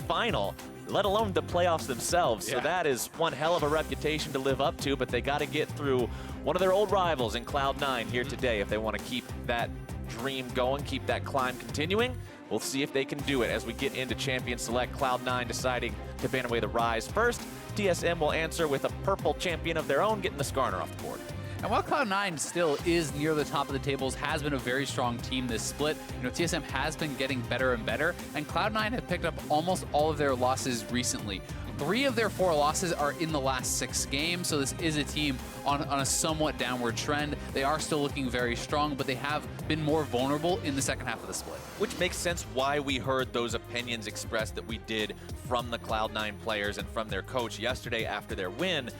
final, let alone the playoffs themselves. So that is one hell of a reputation to live up to, but they got to get through one of their old rivals in Cloud9 here today if they want to keep that dream going, keep that climb continuing. We'll see if they can do it as we get into Champion Select. Cloud9 deciding to ban away the Rise first. TSM will answer with a purple champion of their own, getting the Skarner off the board. And while Cloud9 still is near the top of the tables, has been a very strong team this split, TSM has been getting better and better, and Cloud9 have picked up almost all of their losses recently. 3 of their 4 losses are in the last 6 games, so this is a team on a somewhat downward trend. They are still looking very strong, but they have been more vulnerable in the second half of the split. Which makes sense why we heard those opinions expressed that we did from the Cloud9 players and from their coach yesterday after their win.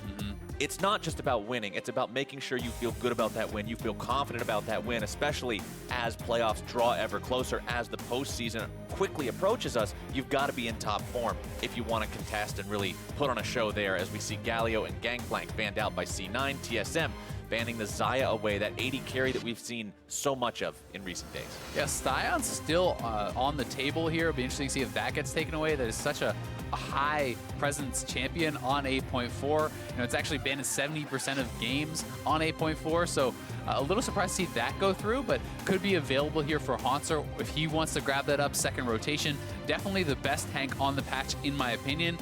It's not just about winning, it's about making sure you feel good about that win, you feel confident about that win, especially as playoffs draw ever closer, as the postseason quickly approaches us. You've got to be in top form if you want to contest and really put on a show there, as we see Galio and Gangplank banned out by C9, TSM banning the Xayah away, that 80 carry that we've seen so much of in recent days. Yeah, Sion's still on the table here. It'll be interesting to see if that gets taken away. That is such a high presence champion on 8.4. It's actually banned in 70% of games on 8.4, so a little surprised to see that go through, but could be available here for Hauntzer if he wants to grab that up, second rotation. Definitely the best tank on the patch, in my opinion.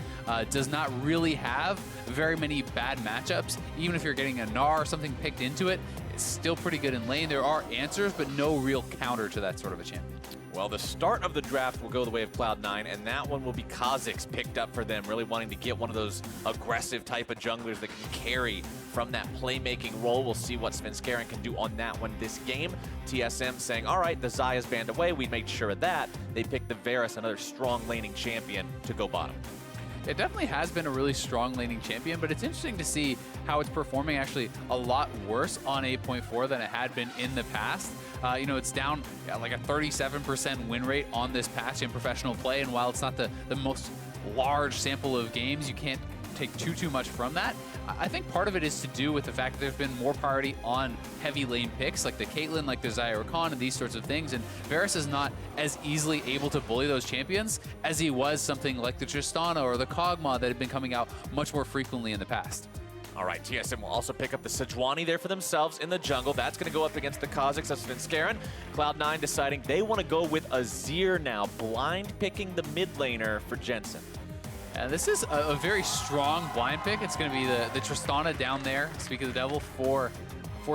Does not really have very many bad matchups. Even if you're getting a Gnar or something picked into it, it's still pretty good in lane. There are answers, but no real counter to that sort of a champion. Well, the start of the draft will go the way of Cloud9, and that one will be Kha'Zix picked up for them, really wanting to get one of those aggressive type of junglers that can carry from that playmaking role. We'll see what Svenskeren can do on that one this game. TSM saying, all right, the Xayah's banned away. We made sure of that. They picked the Varus, another strong laning champion, to go bottom. It definitely has been a really strong laning champion, but it's interesting to see how it's performing actually a lot worse on 8.4 than it had been in the past. It's down like a 37% win rate on this patch in professional play, and while it's not the most large sample of games, you can't take too much from that. I think part of it is to do with the fact that there's been more priority on heavy lane picks, like the Caitlyn, like the Xayah Rakan, and these sorts of things, and Varus is not as easily able to bully those champions as he was something like the Tristana or the Kog'Maw that had been coming out much more frequently in the past. All right, TSM will also pick up the Sejuani there for themselves in the jungle. That's going to go up against the Kha'Zix of Svenskeren. Cloud9 deciding they want to go with Azir now, blind picking the mid laner for Jensen. And this is a very strong blind pick. It's going to be the Tristana down there, Speak of the Devil, for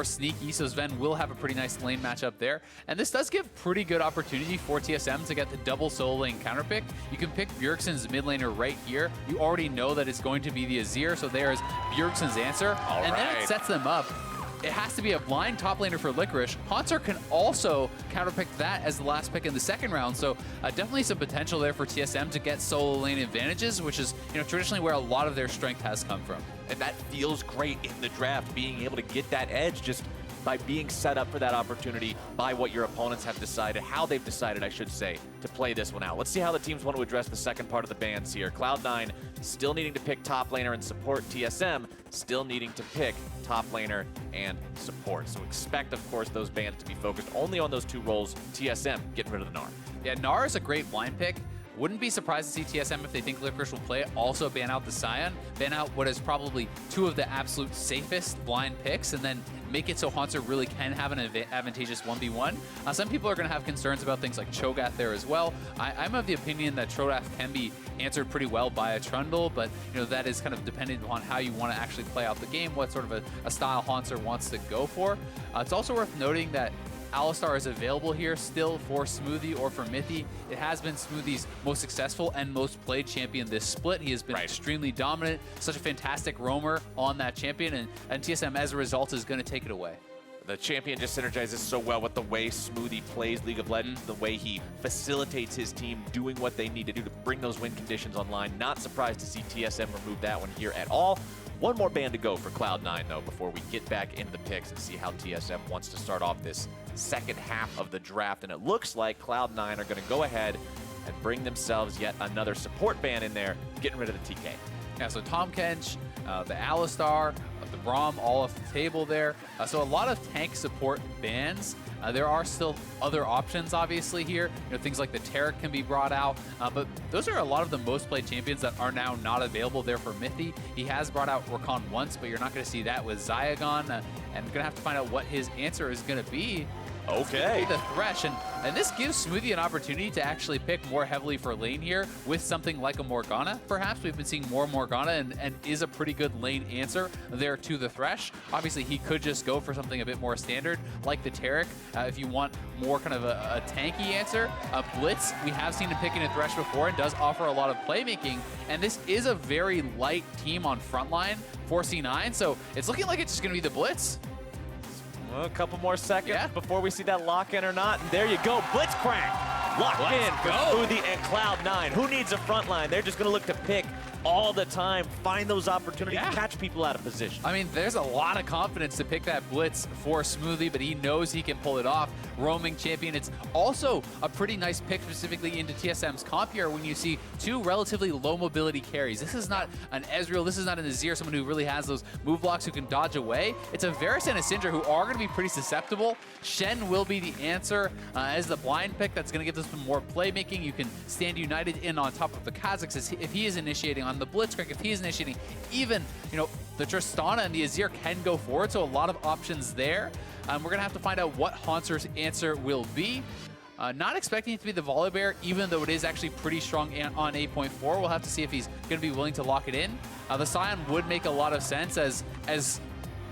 Sneaky, so Sven will have a pretty nice lane matchup there. And this does give pretty good opportunity for TSM to get the double solo lane counter pick. You can pick Bjergsen's mid laner right here. You already know that it's going to be the Azir, so there's Bjergsen's answer. Then it sets them up. It has to be a blind top laner for Licorice. Hauntzer can also counterpick that as the last pick in the second round, so definitely some potential there for TSM to get solo lane advantages, which is traditionally where a lot of their strength has come from. And that feels great in the draft, being able to get that edge just by being set up for that opportunity by what your opponents have decided, how they've decided, I should say, to play this one out. Let's see how the teams want to address the second part of the bans here. Cloud9 still needing to pick top laner and support. TSM still needing to pick top laner and support. So expect, of course, those bans to be focused only on those 2 roles. TSM getting rid of the Gnar. Yeah, Gnar is a great blind pick. Wouldn't be surprised to see TSM, if they think Licorice will play it, also ban out the Sion, ban out what is probably 2 of the absolute safest blind picks, and then make it so Hauntzer really can have an advantageous 1v1. Some people are going to have concerns about things like Cho'Gath there as well. I'm of the opinion that Cho'Gath can be answered pretty well by a Trundle, but that is kind of dependent on how you want to actually play out the game, what sort of a style Hauntzer wants to go for. It's also worth noting that Alistar is available here still for Smoothie or for Mithy. It has been Smoothie's most successful and most played champion this split. He has been extremely dominant, such a fantastic roamer on that champion, and TSM as a result is going to take it away. The champion just synergizes so well with the way Smoothie plays League of Legends, the way he facilitates his team doing what they need to do to bring those win conditions online. Not surprised to see TSM remove that one here at all. One more ban to go for Cloud9, though, before we get back into the picks and see how TSM wants to start off this second half of the draft. And it looks like Cloud9 are going to go ahead and bring themselves yet another support ban in there, getting rid of the TK. Yeah, so Tahm Kench, the Alistar, the Braum all off the table there. So a lot of tank support bans. There are still other options, obviously, here. Things like the Taric can be brought out, but those are a lot of the most played champions that are now not available there for Mithy. He has brought out Rakan once, but you're not going to see that with Zygon, and you're going to have to find out what his answer is going to be. Okay. The Thresh, and this gives Smoothie an opportunity to actually pick more heavily for lane here with something like a Morgana. Perhaps we've been seeing more Morgana and is a pretty good lane answer there to the Thresh. Obviously, he could just go for something a bit more standard like the Taric if you want more kind of a tanky answer. Blitz, we have seen him picking a Thresh before and does offer a lot of playmaking, and this is a very light team on frontline for C9, so it's looking like it's just going to be the Blitz. Well, a couple more seconds before we see that lock-in or not. And there you go, Blitzcrank. Locked in for Smoothie and Cloud9. Who needs a front line? They're just going to look to pick all the time, find those opportunities, catch people out of position. I mean, there's a lot of confidence to pick that Blitz for Smoothie, but he knows he can pull it off. Roaming champion. It's also a pretty nice pick specifically into TSM's comp here when you see two relatively low mobility carries. This is not an Ezreal, this is not an Azir, someone who really has those move blocks who can dodge away. It's a Varus and a Syndra who are going to be pretty susceptible. Shen will be the answer as the blind pick. That's going to give them some more playmaking. You can stand united in on top of the Kazakhs if he is initiating on the Blitzcrank, if he is initiating. Even, the Tristana and the Azir can go forward, so a lot of options there. We're going to have to find out what Haunter's answer will be. Not expecting it to be the Volibear, even though it is actually pretty strong on 8.4. We'll have to see if he's going to be willing to lock it in. The Scion would make a lot of sense as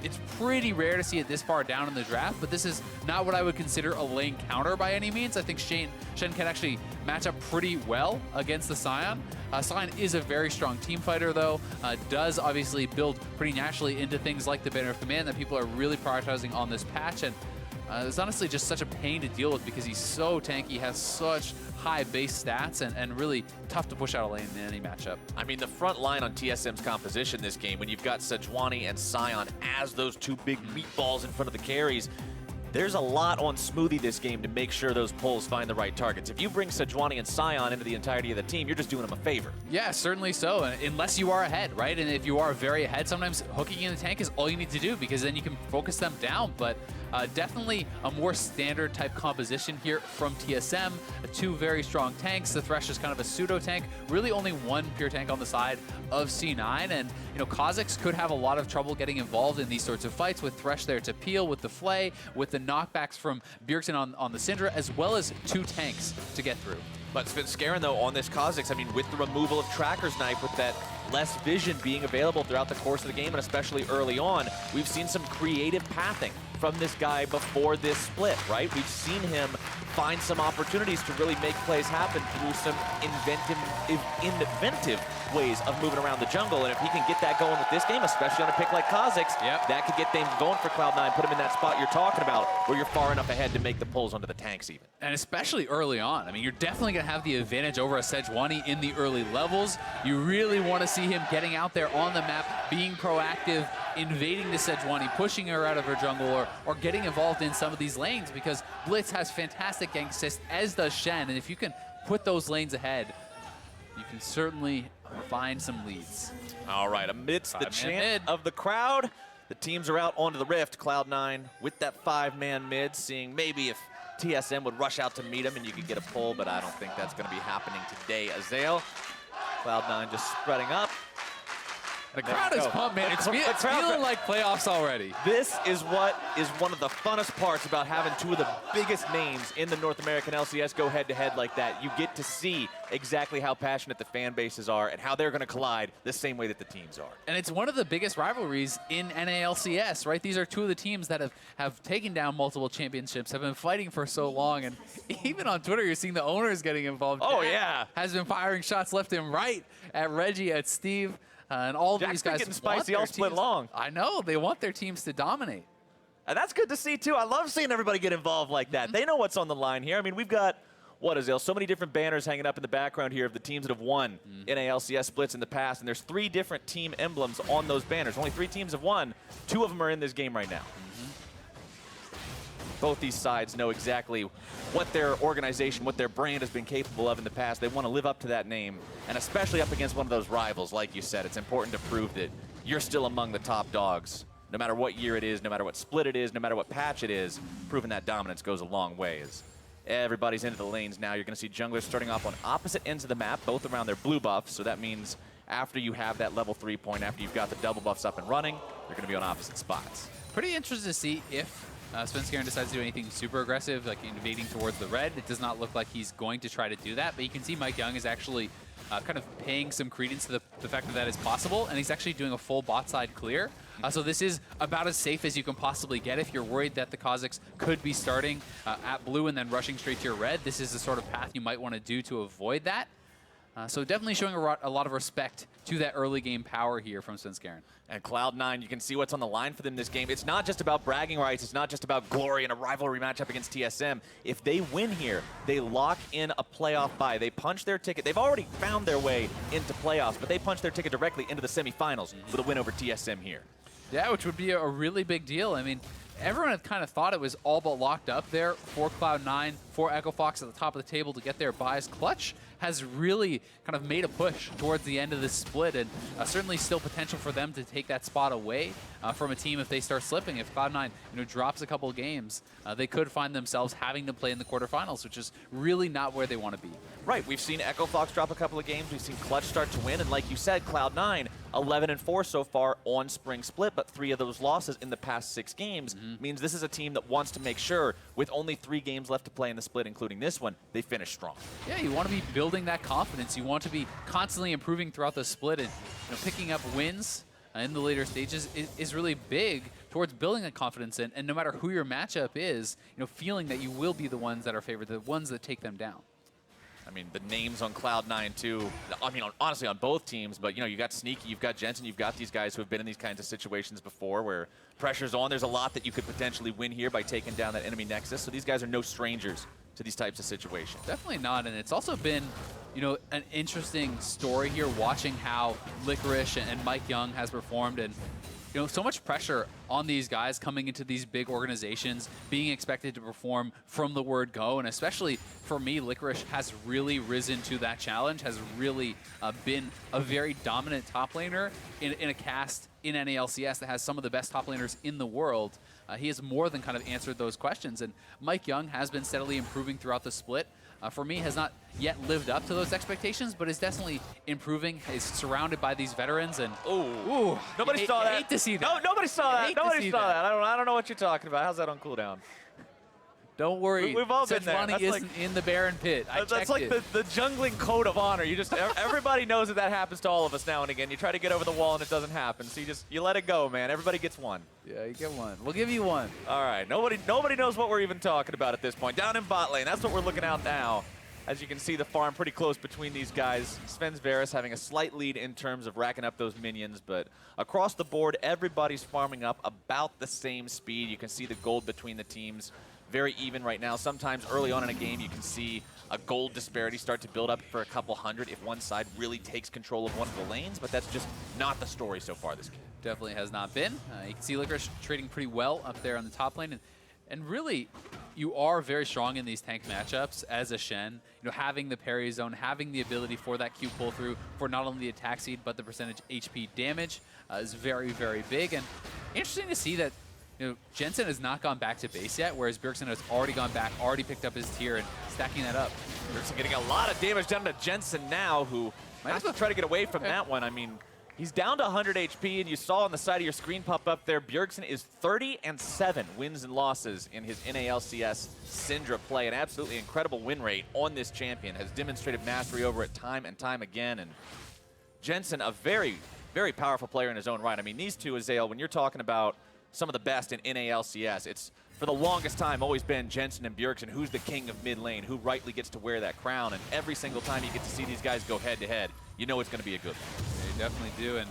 it's pretty rare to see it this far down in the draft, but this is not what I would consider a lane counter by any means. I think Shen can actually match up pretty well against the Scion. Scion is a very strong team fighter, though. Does obviously build pretty naturally into things like the Banner of Command that people are really prioritizing on this patch, and it's honestly just such a pain to deal with because he's so tanky, has such high base stats, and really tough to push out a lane in any matchup. I mean, the front line on TSM's composition this game, when you've got Sejuani and Scion as those two big meatballs in front of the carries, there's a lot on Smoothie this game to make sure those pulls find the right targets. If you bring Sejuani and Scion into the entirety of the team, you're just doing them a favor. Yeah, certainly so, unless you are ahead, right? And if you are very ahead, sometimes hooking in the tank is all you need to do because then you can focus them down. But definitely a more standard type composition here from TSM. Two very strong tanks. The Thresh is kind of a pseudo tank. Really only one pure tank on the side of C9. And, Kazakhs could have a lot of trouble getting involved in these sorts of fights with Thresh there to peel, with the Flay, with the knockbacks from Bjergsen on the Syndra, as well as two tanks to get through. But Scarin, though, on this Kazakhs, I mean, with the removal of Tracker's Knife, with that less vision being available throughout the course of the game, and especially early on, we've seen some creative pathing from this guy before this split, right? We've seen him find some opportunities to really make plays happen through some inventive ways of moving around the jungle. And if he can get that going with this game, especially on a pick like Kazakhs, that could get things going for Cloud9, put him in that spot you're talking about, where you're far enough ahead to make the pulls onto the tanks even. And especially early on. I mean, you're definitely going to have the advantage over a Sejuani in the early levels. You really want to see him getting out there on the map, being proactive, invading the Sejuani, pushing her out of her jungle, or getting involved in some of these lanes, because Blitz has fantastic gank assist, as does Shen, and if you can put those lanes ahead, you can certainly find some leads. All right, amidst the chant of the crowd, the teams are out onto the Rift. Cloud9 with that 5-man mid, seeing maybe if TSM would rush out to meet him and you could get a pull, but I don't think that's going to be happening today. Azael, Cloud9 just spreading up. The crowd is pumped, man. It's feeling like playoffs already. This is what is one of the funnest parts about having two of the biggest names in the North American LCS go head-to-head like that. You get to see exactly how passionate the fan bases are and how they're going to collide the same way that the teams are. And it's one of the biggest rivalries in NALCS, right? These are two of the teams that have taken down multiple championships, have been fighting for so long, and even on Twitter, you're seeing the owners getting involved. Oh, yeah. Has been firing shots left and right at Reggie, at Steve. And all Jack's these guys getting spicy all split long. I know. They want their teams to dominate. And that's good to see, too. I love seeing everybody get involved like that. They know what's on the line here. I mean, we've got, what is it, so many different banners hanging up in the background here of the teams that have won NALCS splits in the past. And there's 3 different team emblems on those banners. Only 3 teams have won. 2 of them are in this game right now. Both these sides know exactly what their organization, what their brand has been capable of in the past. They want to live up to that name, and especially up against one of those rivals, like you said. It's important to prove that you're still among the top dogs, no matter what year it is, no matter what split it is, no matter what patch it is, proving that dominance goes a long way. As everybody's into the lanes now, you're going to see junglers starting off on opposite ends of the map, both around their blue buffs. So that means after you have that level 3 point, after you've got the double buffs up and running, you're going to be on opposite spots. Pretty interested to see if Svenskeren decides to do anything super aggressive, like invading towards the red. It does not look like he's going to try to do that, but you can see Mike Young is actually kind of paying some credence to the fact that that is possible, and he's actually doing a full bot side clear. So this is about as safe as you can possibly get if you're worried that the Kazakhs could be starting at blue and then rushing straight to your red. This is the sort of path you might want to do to avoid that. So definitely showing a lot of respect to that early game power here from Svenskeren. And Cloud9, you can see what's on the line for them this game. It's not just about bragging rights. It's not just about glory and a rivalry matchup against TSM. If they win here, they lock in a playoff bye. They punch their ticket. They've already found their way into playoffs, but they punch their ticket directly into the semifinals with a win over TSM here. Yeah, which would be a really big deal. I mean, everyone had kind of thought it was all but locked up there for Cloud9, for Echo Fox at the top of the table to get their buys. Clutch has really kind of made a push towards the end of this split, and certainly still potential for them to take that spot away from a team if they start slipping. If Cloud9 drops a couple of games, they could find themselves having to play in the quarterfinals, which is really not where they want to be. Right, we've seen Echo Fox drop a couple of games. We've seen Clutch start to win, and like you said, Cloud9, 11-4 so far on Spring Split, but 3 of those losses in the past 6 games means this is a team that wants to make sure, with only 3 games left to play in the split, including this one, they finish strong. Yeah, you want to be building that confidence. You want to be constantly improving throughout the split, and picking up wins in the later stages is really big towards building that confidence. And no matter who your matchup is, feeling that you will be the ones that are favored, the ones that take them down. I mean, the names on Cloud9 too, I mean, honestly on both teams, but you got Sneaky, you've got Jensen, you've got these guys who have been in these kinds of situations before where pressure's on. There's a lot that you could potentially win here by taking down that enemy Nexus, so these guys are no strangers to these types of situations. Definitely not, and it's also been, an interesting story here watching how Licorice and Mike Young has performed, and so much pressure on these guys coming into these big organizations, being expected to perform from the word go, and especially for me, Licorice has really risen to that challenge, has really been a very dominant top laner in a cast in NALCS that has some of the best top laners in the world. He has more than kind of answered those questions, and Mike Young has been steadily improving throughout the split. For me, has not yet lived up to those expectations, but is definitely improving. He's surrounded by these veterans, and ooh, nobody saw that. Hate to see that. No, nobody saw that. Nobody saw that. I don't know what you're talking about. How's that on cooldown? Don't worry. We've all been there. That's isn't in the Baron pit. That's like the jungling code of honor. You just everybody knows that happens to all of us now and again. You try to get over the wall and it doesn't happen. So you let it go, man. Everybody gets one. Yeah, you get one. We'll give you one. All right. Nobody knows what we're even talking about at this point. Down in bot lane, that's what we're looking at now. As you can see, the farm pretty close between these guys. Sven's Varus having a slight lead in terms of racking up those minions, but across the board, everybody's farming up about the same speed. You can see the gold between the teams very even right now. Sometimes early on in a game, you can see a gold disparity start to build up for a couple hundred if one side really takes control of one of the lanes, but that's just not the story so far this game. Definitely has not been. You can see Licorice trading pretty well up there on the top lane, and really, you are very strong in these tank matchups as a Shen. Having the parry zone, having the ability for that Q pull through for not only the attack speed but the percentage HP damage is very, very big. And interesting to see that Jensen has not gone back to base yet, whereas Bjergsen has already gone back, already picked up his tier and stacking that up. Bjergsen getting a lot of damage done to Jensen now, who has to try to get away from that one. I mean, he's down to 100 HP, and you saw on the side of your screen pop up there, Bjergsen is 30-7 wins and losses in his NALCS Syndra play. An absolutely incredible win rate on this champion, has demonstrated mastery over it time and time again. And Jensen, a very, very powerful player in his own right. I mean, these two, Azael, when you're talking about some of the best in NALCS, it's for the longest time always been Jensen and Bjergsen, who's the king of mid lane, who rightly gets to wear that crown. And every single time you get to see these guys go head-to-head, you know it's going to be a good one. They definitely do. And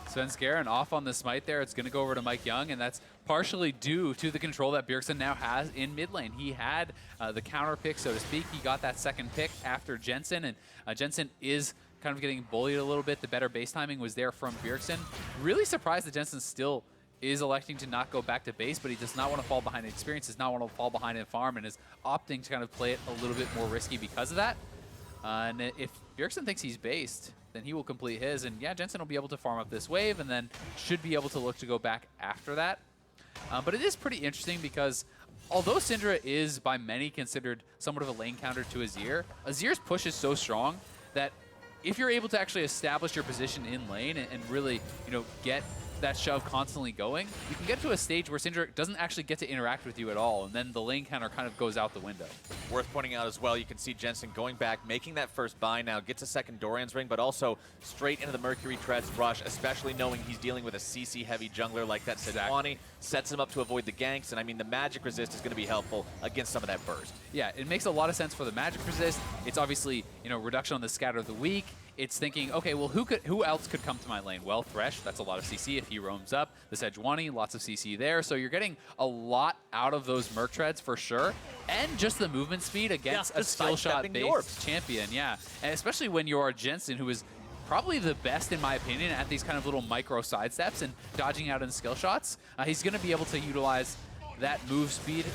Svenskeren off on the smite there. It's going to go over to Mike Young, and that's partially due to the control that Bjergsen now has in mid lane. He had the counter pick, so to speak. He got that second pick after Jensen, and Jensen is kind of getting bullied a little bit. The better base timing was there from Bjergsen. Really surprised that Jensen still is electing to not go back to base, but he does not want to fall behind in experience, does not want to fall behind in farm, and is opting to kind of play it a little bit more risky because of that. And if Bjergsen thinks he's based, then he will complete his. And yeah, Jensen will be able to farm up this wave and then should be able to look to go back after that. But it is pretty interesting because although Syndra is by many considered somewhat of a lane counter to Azir's push is so strong that if you're able to actually establish your position in lane and really, get that shove constantly going, you can get to a stage where Syndra doesn't actually get to interact with you at all, and then the lane counter kind of goes out the window. Worth pointing out as well, you can see Jensen going back, making that first buy now, gets a second Dorian's ring, but also straight into the Mercury Treads rush, especially knowing he's dealing with a CC-heavy jungler like that Sejuani, sets him up to avoid the ganks, and I mean, the magic resist is going to be helpful against some of that burst. Yeah, it makes a lot of sense for the magic resist. It's obviously, reduction on the scatter of the weak. It's thinking, okay, well, who else could come to my lane? Well, Thresh, that's a lot of CC if he roams up. The Sejuani, lots of CC there. So you're getting a lot out of those Merc Treads for sure. And just the movement speed against a skill shot-based champion, yeah. And especially when you're Jensen, who is probably the best, in my opinion, at these kind of little micro sidesteps and dodging out in skill shots. He's going to be able to utilize that move speed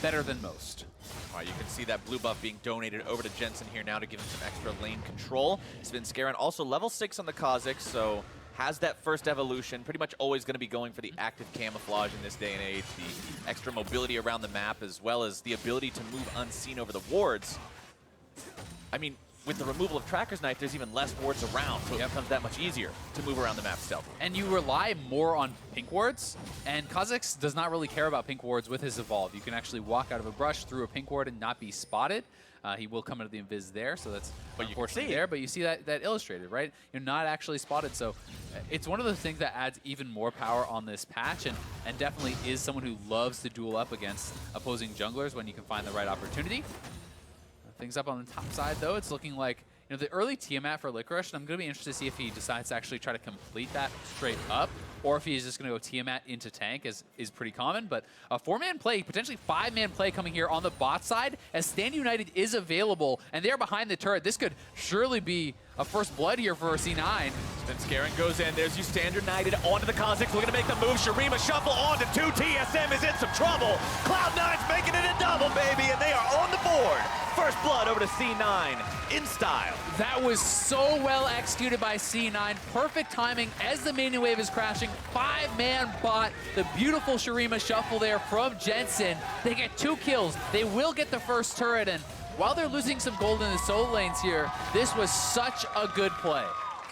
better than most. All right, you can see that blue buff being donated over to Jensen here now to give him some extra lane control. Svenskeren also level 6 on the Kha'Zix, so has that first evolution. Pretty much always going to be going for the active camouflage in this day and age. The extra mobility around the map as well as the ability to move unseen over the wards. I mean, with the removal of Tracker's Knife, there's even less wards around, so it becomes that much easier to move around the map stealthily. And you rely more on pink wards, and Kha'Zix does not really care about pink wards with his Evolve. You can actually walk out of a brush through a pink ward and not be spotted. He will come into the invis there, so that's unfortunately there, but you see that illustrated, right? You're not actually spotted, so it's one of the things that adds even more power on this patch, and definitely is someone who loves to duel up against opposing junglers when you can find the right opportunity. Things up on the top side, though, it's looking like the early Tiamat for Licorice, and I'm going to be interested to see if he decides to actually try to complete that straight up, or if he's just going to go Tiamat into tank, is pretty common. But a 4-man play, potentially 5-man play coming here on the bot side, as Stand United is available, and they're behind the turret. This could surely be a first blood here for C9. Svenskeren goes in. There's you Stand United onto the Kha'Zix. We're going to make the move. Shurima shuffle onto 2. TSM is in some trouble. Cloud9's making it a double, baby, and they are on the board. First blood over to C9 in style. That was so well executed by C9. Perfect timing as the main wave is crashing. 5-man bot. The beautiful Shurima shuffle there from Jensen. They get 2 kills. They will get the first turret, and while they're losing some gold in the solo lanes here, this was such a good play.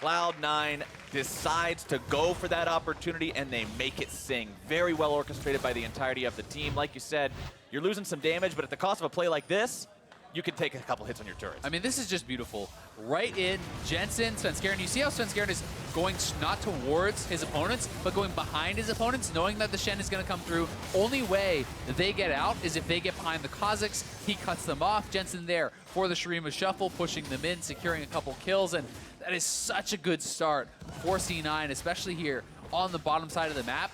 Cloud9 decides to go for that opportunity, and they make it sing. Very well orchestrated by the entirety of the team. Like you said, you're losing some damage, but at the cost of a play like this, you can take a couple hits on your turrets. I mean, this is just beautiful. Right in, Jensen, Svenskeren. You see how Svenskeren is going not towards his opponents, but going behind his opponents, knowing that the Shen is going to come through. Only way that they get out is if they get behind the Kha'Zix. He cuts them off. Jensen there for the Shurima shuffle, pushing them in, securing a couple kills, and that is such a good start for C9, especially here on the bottom side of the map.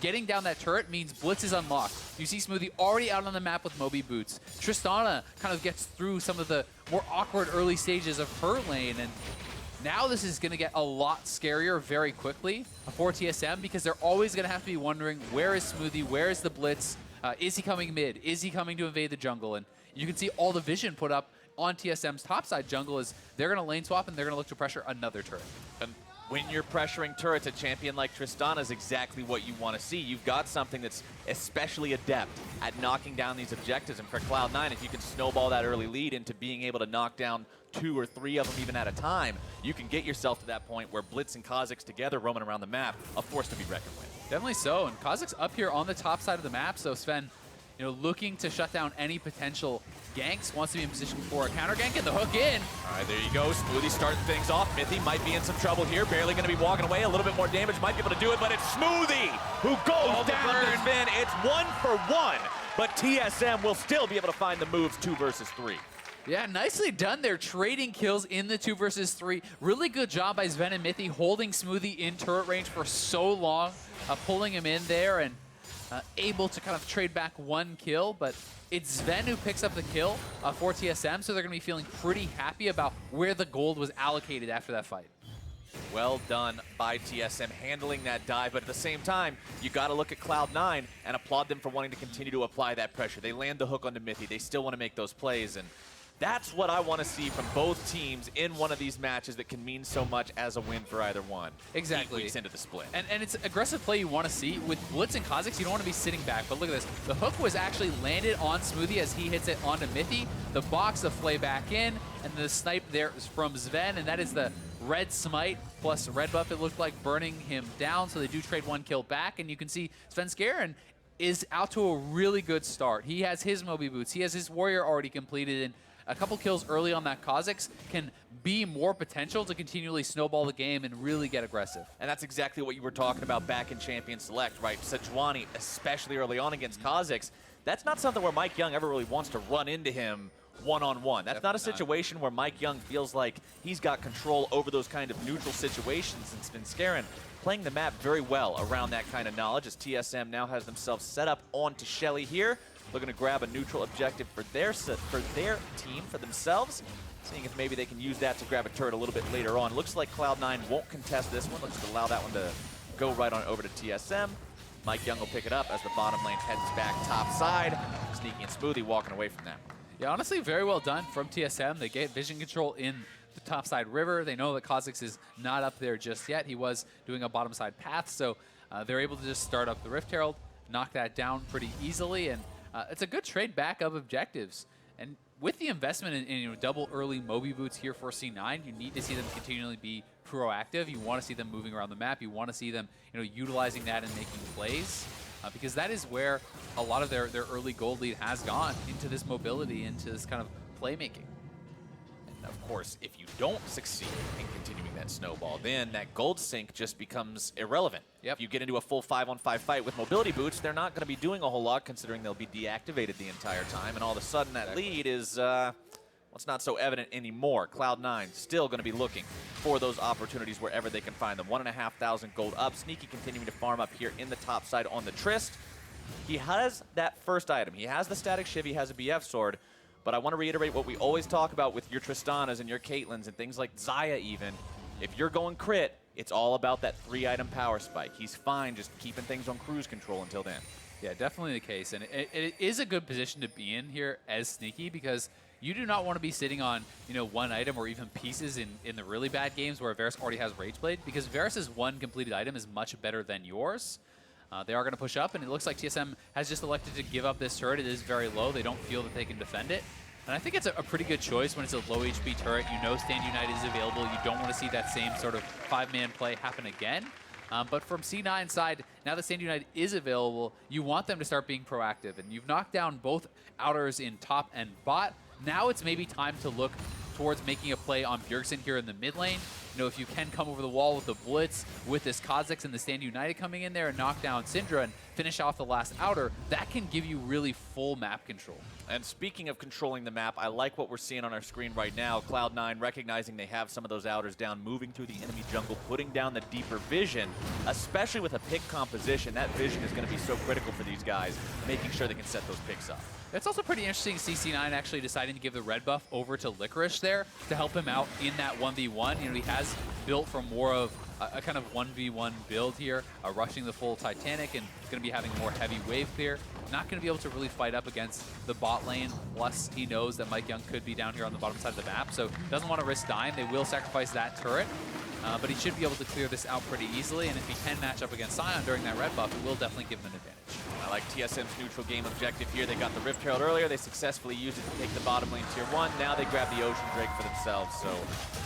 Getting down that turret means Blitz is unlocked. You see Smoothie already out on the map with Moby Boots. Tristana kind of gets through some of the more awkward early stages of her lane, and now this is going to get a lot scarier very quickly for TSM, because they're always going to have to be wondering, where is Smoothie, where is the Blitz, is he coming mid, is he coming to invade the jungle? And you can see all the vision put up on TSM's topside jungle is they're going to lane swap and they're going to look to pressure another turret. And when you're pressuring turrets, a champion like Tristana is exactly what you want to see. You've got something that's especially adept at knocking down these objectives. And for Cloud9, if you can snowball that early lead into being able to knock down 2 or 3 of them even at a time, you can get yourself to that point where Blitz and Kha'Zix together roaming around the map, a force to be reckoned with. Definitely so. And Kha'Zix up here on the top side of the map. So Sven, looking to shut down any potential ganks, wants to be in position for a counter gank, and the hook in. All right, there you go. Smoothie starting things off. Mithy might be in some trouble here. Barely going to be walking away. A little bit more damage. Might be able to do it, but it's Smoothie who goes down to Sven. It's 1 for 1, but TSM will still be able to find the moves 2 versus 3. Yeah, nicely done there. Trading kills in the 2 versus 3. Really good job by Sven and Mithy holding Smoothie in turret range for so long, pulling him in there and able to kind of trade back 1 kill, but it's Sven who picks up the kill for TSM, so they're going to be feeling pretty happy about where the gold was allocated after that fight. Well done by TSM handling that dive, but at the same time, you got to look at Cloud9 and applaud them for wanting to continue to apply that pressure. They land the hook onto Mithy. They still want to make those plays, and That's what I want to see from both teams in one of these matches that can mean so much as a win for either one. Exactly. 8 weeks into the split. And it's aggressive play you want to see. With Blitz and Kha'Zix, you don't want to be sitting back. But look at this. The hook was actually landed on Smoothie as he hits it onto Mithy. The box, the flay back in, and the snipe there is from Sven, and that is the red smite plus red buff, it looked like, burning him down. So they do trade 1 kill back, and you can see Sven Skaren is out to a really good start. He has his Moby Boots. He has his Warrior already completed, and a couple kills early on that Kha'Zix can be more potential to continually snowball the game and really get aggressive. And that's exactly what you were talking about back in Champion Select, right? Sejuani, especially early on against Kha'Zix, that's not something where Mike Young ever really wants to run into him one-on-one. That's not a situation where Mike Young feels like he's got control over those kind of neutral situations, and Sven Skaren playing the map very well around that kind of knowledge as TSM now has themselves set up onto Shelly here. Looking to grab a neutral objective for their team, for themselves. Seeing if maybe they can use that to grab a turret a little bit later on. Looks like Cloud9 won't contest this one. Looks to allow that one to go right on over to TSM. Mike Young will pick it up as the bottom lane heads back top side. Sneaky and Smoothie walking away from that. Yeah, honestly, very well done from TSM. They get vision control in the topside river. They know that Kha'Zix is not up there just yet. He was doing a bottom side path, so they're able to just start up the Rift Herald, knock that down pretty easily, and it's a good trade back of objectives. And with the investment in double early Moby Boots here for C9, you need to see them continually be proactive. You want to see them moving around the map. You want to see them utilizing that and making plays. Because that is where a lot of their early gold lead has gone, into this mobility, into this kind of playmaking. And of course, if you don't succeed in continuing that snowball, then that gold sink just becomes irrelevant. Yep. If you get into a full 5-on-5 fight with mobility boots, they're not going to be doing a whole lot considering they'll be deactivated the entire time, and all of a sudden that lead is, well, it's not so evident anymore. Cloud9 still going to be looking for those opportunities wherever they can find them. 1,500 gold up. Sneaky continuing to farm up here in the top side on the Trist. He has that first item. He has the static shiv. He has a BF sword. But I want to reiterate what we always talk about with your Tristanas and your Caitlyn's and things like Xayah even. If you're going crit, it's all about that 3-item power spike. He's fine just keeping things on cruise control until then. Yeah, definitely the case. And it is a good position to be in here as Sneaky, because you do not want to be sitting on, one item or even pieces in the really bad games where Varus already has Rageblade, because Varus's one completed item is much better than yours. They are going to push up, and it looks like TSM has just elected to give up this turret. It is very low. They don't feel that they can defend it. And I think it's a pretty good choice when it's a low HP turret. Stand United is available. You don't want to see that same sort of 5-man play happen again. But from C9 side, now that Stand United is available, you want them to start being proactive. And you've knocked down both outers in top and bot. Now it's maybe time to look towards making a play on Bjergsen here in the mid lane. If you can come over the wall with the Blitz, with this Kha'Zix and the Stand United coming in there and knock down Syndra and finish off the last outer, that can give you really full map control. And speaking of controlling the map, I like what we're seeing on our screen right now. Cloud9 recognizing they have some of those outers down, moving through the enemy jungle, putting down the deeper vision, especially with a pick composition. That vision is going to be so critical for these guys, making sure they can set those picks up. It's also pretty interesting to see C9 actually deciding to give the red buff over to Licorice there to help him out in that 1v1. He has built from more of a kind of 1v1 build here, rushing the full Titanic, and going to be having more heavy wave clear. Not going to be able to really fight up against the bot lane, plus he knows that Mike Young could be down here on the bottom side of the map, so doesn't want to risk dying. They will sacrifice that turret, but he should be able to clear this out pretty easily, and if he can match up against Sion during that red buff, it will definitely give him an advantage. I like TSM's neutral game objective here. They got the Rift Herald earlier. They successfully used it to take the bottom lane tier 1. Now they grab the Ocean Drake for themselves. So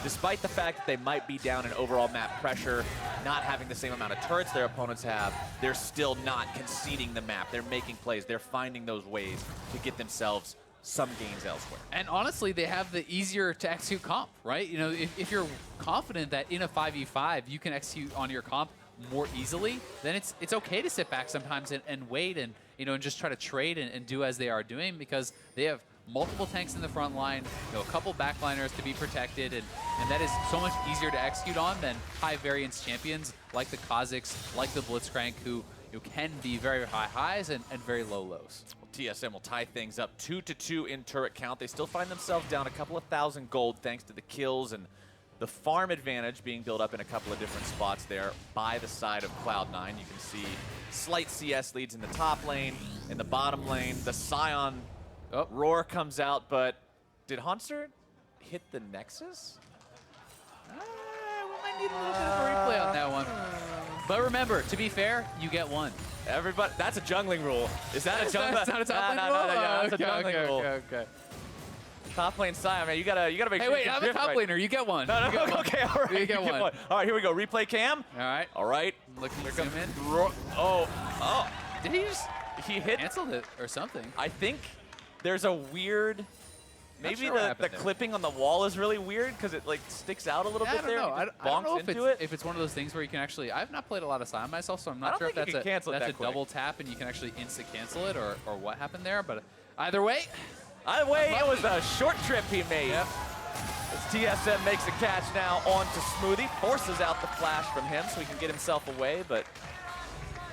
despite the fact that they might be down in overall map pressure, not having the same amount of turrets their opponents have, they're still not conceding the map. They're making plays. They're finding those ways to get themselves some gains elsewhere. And honestly, they have the easier to execute comp, right? If you're confident that in a 5v5 you can execute on your comp more easily, then it's okay to sit back sometimes and wait and and just try to trade and do as they are doing, because they have multiple tanks in the front line, a couple backliners to be protected, and that is so much easier to execute on than high variance champions like the Kha'Zix, like the Blitzcrank, who can be very high highs and very low lows. Well, TSM will tie things up 2-2 in turret count. They still find themselves down a couple of thousand gold thanks to the kills and the farm advantage being built up in a couple of different spots there by the side of Cloud9. You can see slight CS leads in the top lane, in the bottom lane. The Sion roar comes out, but Did Hanser hit the Nexus? We might need a little bit of a replay on that one. But remember, to be fair, you get one. Everybody, that's a jungling rule. Is that a jungling? That's not a top lane rule? That's a Okay, jungling rule. okay. Top lane Sion, man, you gotta make Hey, sure. wait, I'm a top laner. You get one. No, You get one. okay, all right. You get one. All right, here we go. Replay cam. All right. All right. Looking to zoom in. Oh. Did he just He hit. canceled it or something? I think there's a weird. Maybe sure what the happened there. clipping on the wall is really weird because it like sticks out a little Yeah, bit I there. don't know. and I don't know bonks into it. if it's one of those things where you can actually. I've not played a lot of Sion myself, so I'm I not don't sure if think you that's can cancel it a that quick. double tap and you can actually instant cancel it or what happened there. But either way, Either way, it was a short trip he made. Yep. As TSM makes a catch now onto Smoothie, forces out the flash from him so he can get himself away, but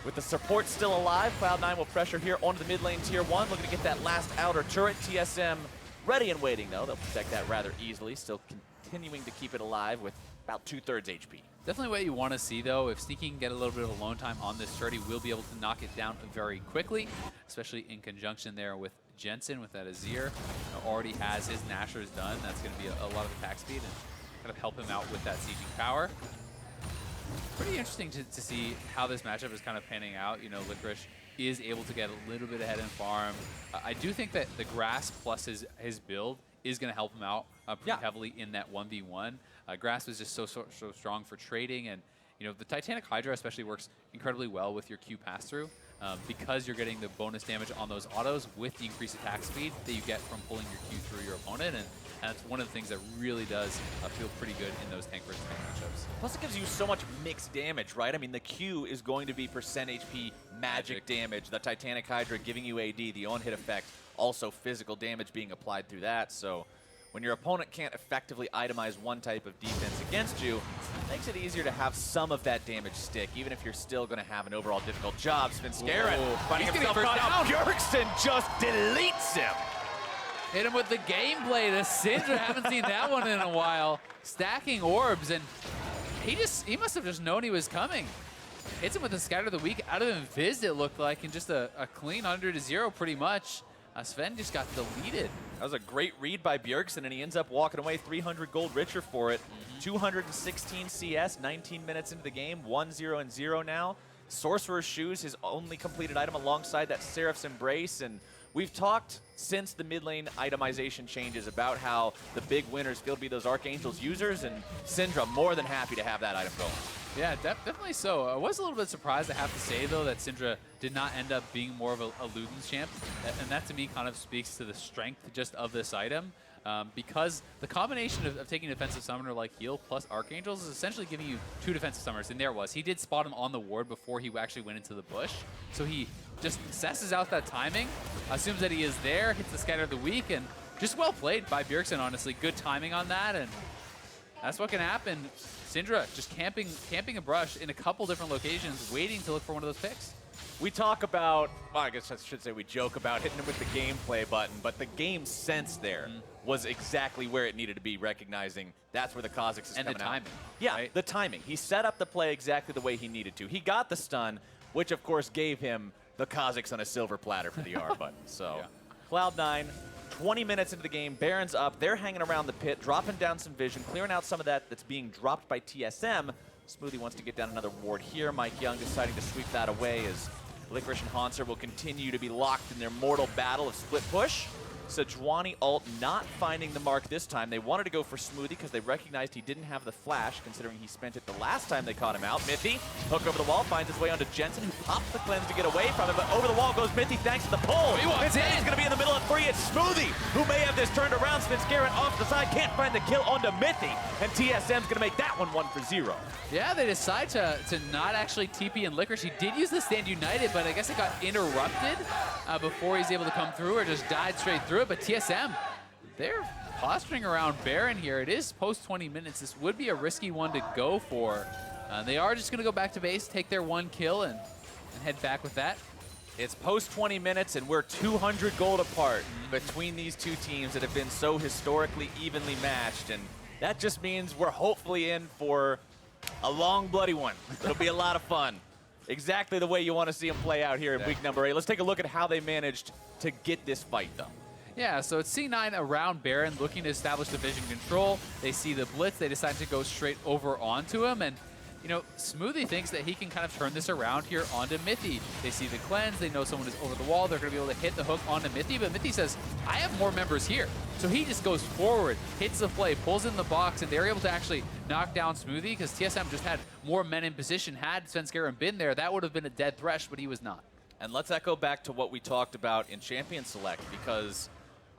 with the support still alive, Cloud9 will pressure here onto the mid lane tier 1, looking to get that last outer turret. TSM ready and waiting though. They'll protect that rather easily, still continuing to keep it alive with about 2/3 HP. definitely what you want to see though. If Sneaky can get a little bit of alone time on this turret, he will be able to knock it down very quickly, especially in conjunction there with Jensen with that Azir. Already has his Nashers done. That's going to be a lot of attack speed and kind of help him out with that sieging power. Pretty interesting to see how this matchup is kind of panning out. You know, Licorice is able to get a little bit ahead in farm. I do think that the Grasp plus his build is going to help him out pretty heavily in that 1v1. Grasp is just so strong for trading, and you know the Titanic Hydra especially works incredibly well with your Q pass-through because you're getting the bonus damage on those autos with the increased attack speed that you get from pulling your Q through your opponent, and that's one of the things that really does feel pretty good in those tank versus tank matchups. Plus it gives you so much mixed damage, right? I mean, the Q is going to be percent HP magic damage. The Titanic Hydra giving you AD, the on-hit effect, also physical damage being applied through that. So when your opponent can't effectively itemize one type of defense against you, it makes it easier to have some of that damage stick, even if you're still going to have an overall difficult job. Svenskeren finding himself caught out. Bjergsen just deletes him. Hit him with the gameplay. The Syndra, haven't seen that one in a while. Stacking orbs, and he must have just known he was coming. Hits him with the Scatter of the Weak out of Invis, it looked like, and just a clean 100-0 pretty much. Sven just got deleted. That was a great read by Bjergsen, and he ends up walking away 300 gold richer for it. 216 CS, 19 minutes into the game, 1-0 and 0 now. Sorcerer's Shoes, his only completed item alongside that Seraph's Embrace, and we've talked since the mid lane itemization changes about how the big winners feel to be those Archangel's users, and Syndra more than happy to have that item going. Yeah, definitely so. I was a little bit surprised, I have to say, though, that Syndra did not end up being more of a Luden's champ. And that, to me, kind of speaks to the strength just of this item. Because the combination of taking a defensive summoner like Heal plus Archangels is essentially giving you 2 defensive summoners. And there it was. He did spot him on the ward before he actually went into the bush. So he just assesses out that timing, assumes that he is there, hits the Scatter of the Weak, and just well played by Bjergsen, honestly. Good timing on that, and that's what can happen. Syndra just camping a brush in a couple different locations, waiting to look for one of those picks. We talk about, well, I guess I should say we joke about hitting him with the gameplay button, but the game sense there was exactly where it needed to be, recognizing that's where the Kha'Zix is And coming the out. timing, Yeah, right? the timing. He set up the play exactly the way he needed to. He got the stun, which of course gave him the Kha'Zix on a silver platter for the R button. So Yeah. Cloud9, 20 minutes into the game, Baron's up. They're hanging around the pit, dropping down some vision, clearing out some of that that's being dropped by TSM. Smoothie wants to get down another ward here. Mike Young deciding to sweep that away as Licorice and Hanser will continue to be locked in their mortal battle of split push. Sejuani ult not finding the mark this time. They wanted to go for Smoothie because they recognized he didn't have the flash, considering he spent it the last time they caught him out. Mithy, hook over the wall, finds his way onto Jensen, who pops the cleanse to get away from him, but over the wall goes Mithy thanks to the pull. He's going to be in the middle of 3. It's Smoothie, who may have this turned around. Svenskeren off the side, can't find the kill onto Mithy, and TSM's going to make that one 1-0. Yeah, they decide to not actually TP and Licorice. He did use the Stand United, but I guess it got interrupted before he's able to come through, or just died straight through it. But TSM, they're posturing around Baron here. It is post 20 minutes. This would be a risky one to go for. They are just going to go back to base, take their 1 kill, and head back with that. It's post 20 minutes, and we're 200 gold apart between these two teams that have been so historically evenly matched, and that just means we're hopefully in for a long, bloody one. It'll be a lot of fun. Exactly the way you want to see them play out here in week number 8. Let's take a look at how they managed to get this fight, though. Yeah, so it's C9 around Baron looking to establish the vision control. They see the blitz. They decide to go straight over onto him. And, you know, Smoothie thinks that he can kind of turn this around here onto Mithy. They see the cleanse. They know someone is over the wall. They're going to be able to hit the hook onto Mithy. But Mithy says, I have more members here. So he just goes forward, hits the play, pulls in the box, and they're able to actually knock down Smoothie because TSM just had more men in position. Had Svenskeren been there, that would have been a dead thresh, but he was not. And let's echo back to what we talked about in Champion Select, because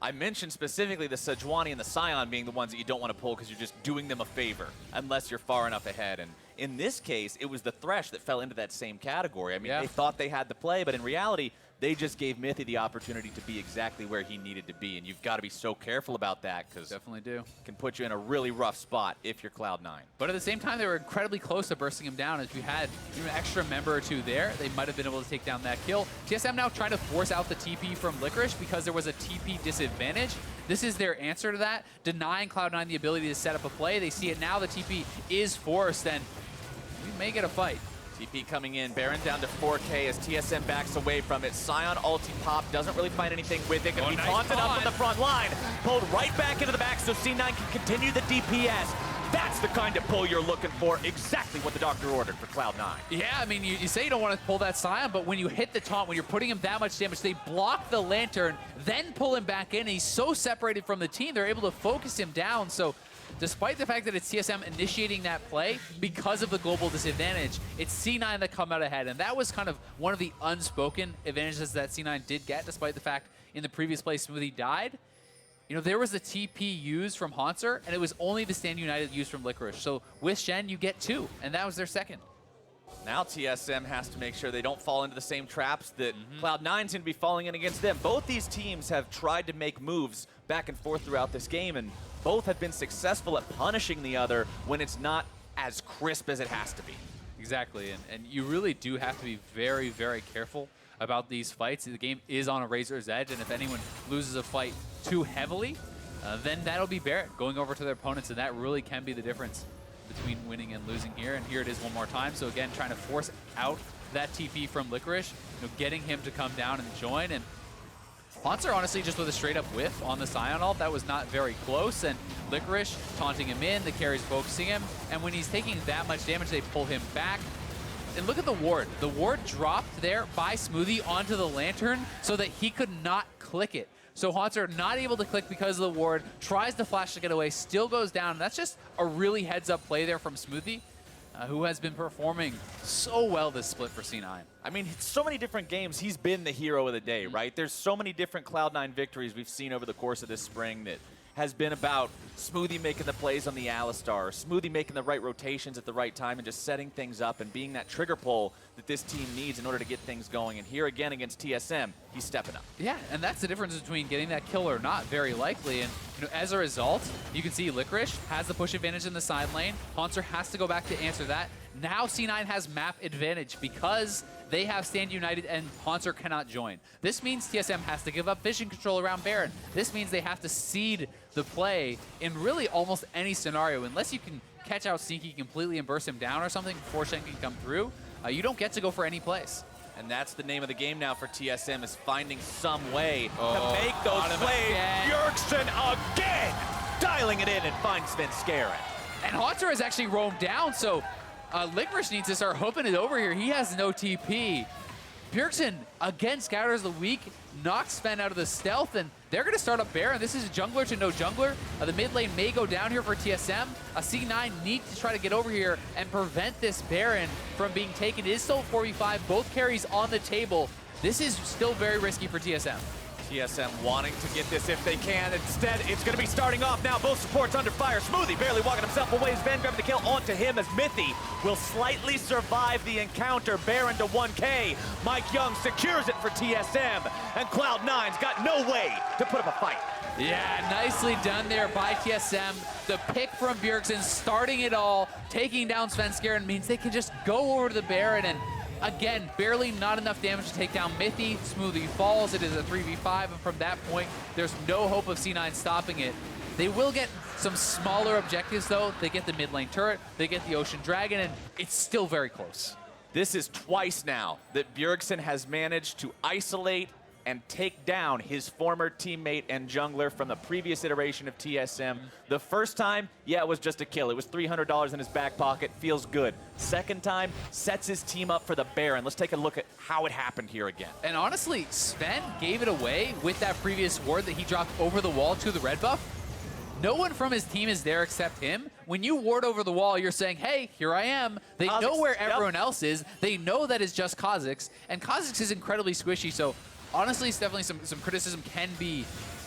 I mentioned specifically the Sejuani and the Scion being the ones that you don't want to pull because you're just doing them a favor unless you're far enough ahead. And in this case, it was the Thresh that fell into that same category. I mean, they thought they had the play, but in reality, they just gave Mithy the opportunity to be exactly where he needed to be. And you've got to be so careful about that because definitely do. It can put you in a really rough spot if you're Cloud9. But at the same time, they were incredibly close to bursting him down. If you had even an extra member or two there, they might have been able to take down that kill. TSM now trying to force out the TP from Licorice because there was a TP disadvantage. This is their answer to that, denying Cloud9 the ability to set up a play. They see it now. The TP is forced, and we may get a fight. TP coming in, Baron down to 4K as TSM backs away from it. Scion ulti pop, doesn't really find anything with it. Gonna be taunted up in the front line. Pulled right back into the back so C9 can continue the DPS. That's the kind of pull you're looking for. Exactly what the doctor ordered for Cloud9. Yeah, I mean, you say you don't want to pull that Scion, but when you hit the taunt, when you're putting him that much damage, they block the Lantern, then pull him back in. He's so separated from the team, they're able to focus him down. So despite the fact that it's TSM initiating that play, because of the global disadvantage, it's C9 that come out ahead. And that was kind of one of the unspoken advantages that C9 did get, despite the fact in the previous play Smoothie died. You know, there was a TP used from Hauntzer, and it was only the Stand United used from Licorice. So with Shen, you get two, and that was their second. Now TSM has to make sure they don't fall into the same traps that Cloud9's going to be falling in against them. Both these teams have tried to make moves back and forth throughout this game, and both have been successful at punishing the other when it's not as crisp as it has to be. Exactly, and you really do have to be very, very careful about these fights. The game is on a razor's edge, and if anyone loses a fight too heavily, then that'll be Barrett going over to their opponents, and that really can be the difference between winning and losing here. And here it is one more time. So again, trying to force out that TP from Licorice, you know, getting him to come down and join. And Hauntzer, honestly, just with a straight up whiff on the Scion ult, that was not very close. And Licorice taunting him in, the carry's focusing him. And when he's taking that much damage, they pull him back. And look at the ward. The ward dropped there by Smoothie onto the Lantern so that he could not click it. So Hauntzer not able to click because of the ward, tries to flash to get away, still goes down. That's just a really heads-up play there from Smoothie, who has been performing so well this split for C9. I mean, so many different games, he's been the hero of the day, right? There's so many different Cloud9 victories we've seen over the course of this spring that has been about Smoothie making the plays on the Alistar, Smoothie making the right rotations at the right time and just setting things up and being that trigger pull that this team needs in order to get things going. And here again against TSM, he's stepping up. Yeah, and that's the difference between getting that kill or not, very likely. And you know, as a result, you can see Licorice has the push advantage in the side lane. Hauntzer has to go back to answer that. Now C9 has map advantage because they have Stand United and Hauntzer cannot join. This means TSM has to give up vision control around Baron. This means they have to cede the play in really almost any scenario. Unless you can catch out Sneaky completely and burst him down or something before Shen can come through, you don't get to go for any plays. And that's the name of the game now for TSM, is finding some way to make those plays. Bjergsen again, dialing it in and finds Svenskeren. And Hauntzer has actually roamed down, so Licorice needs to start hooping it over here. He has no TP. Bjergsen, again, scatters the weak, knocks Sven out of the stealth, and they're going to start up Baron. This is jungler to no jungler. The mid lane may go down here for TSM. C9 need to try to get over here and prevent this Baron from being taken. It is still 4v5, both carries on the table. This is still very risky for TSM. TSM wanting to get this if they can. Instead, it's going to be starting off now. Both supports under fire. Smoothie barely walking himself away. Sven grabbing the kill onto him as Mithy will slightly survive the encounter. Baron to 1K. Mike Young secures it for TSM. And Cloud9's got no way to put up a fight. Yeah, nicely done there by TSM. The pick from Bjergsen starting it all, taking down Svenskeren means they can just go over to the Baron and again, barely not enough damage to take down Mithy. Smoothie falls. It is a 3v5, and from that point, there's no hope of C9 stopping it. They will get some smaller objectives, though. They get the mid lane turret, they get the Ocean Dragon, and it's still very close. This is twice now that Bjergsen has managed to isolate and take down his former teammate and jungler from the previous iteration of TSM. The first time, yeah, it was just a kill. It was $300 in his back pocket. Feels good. Second time, sets his team up for the Baron. Let's take a look at how it happened here again. And honestly, Sven gave it away with that previous ward that he dropped over the wall to the red buff. No one from his team is there except him. When you ward over the wall, you're saying, hey, here I am. They know where everyone else is. They know that it's just Kha'Zix. And Kha'Zix is incredibly squishy, so honestly, it's definitely some criticism can be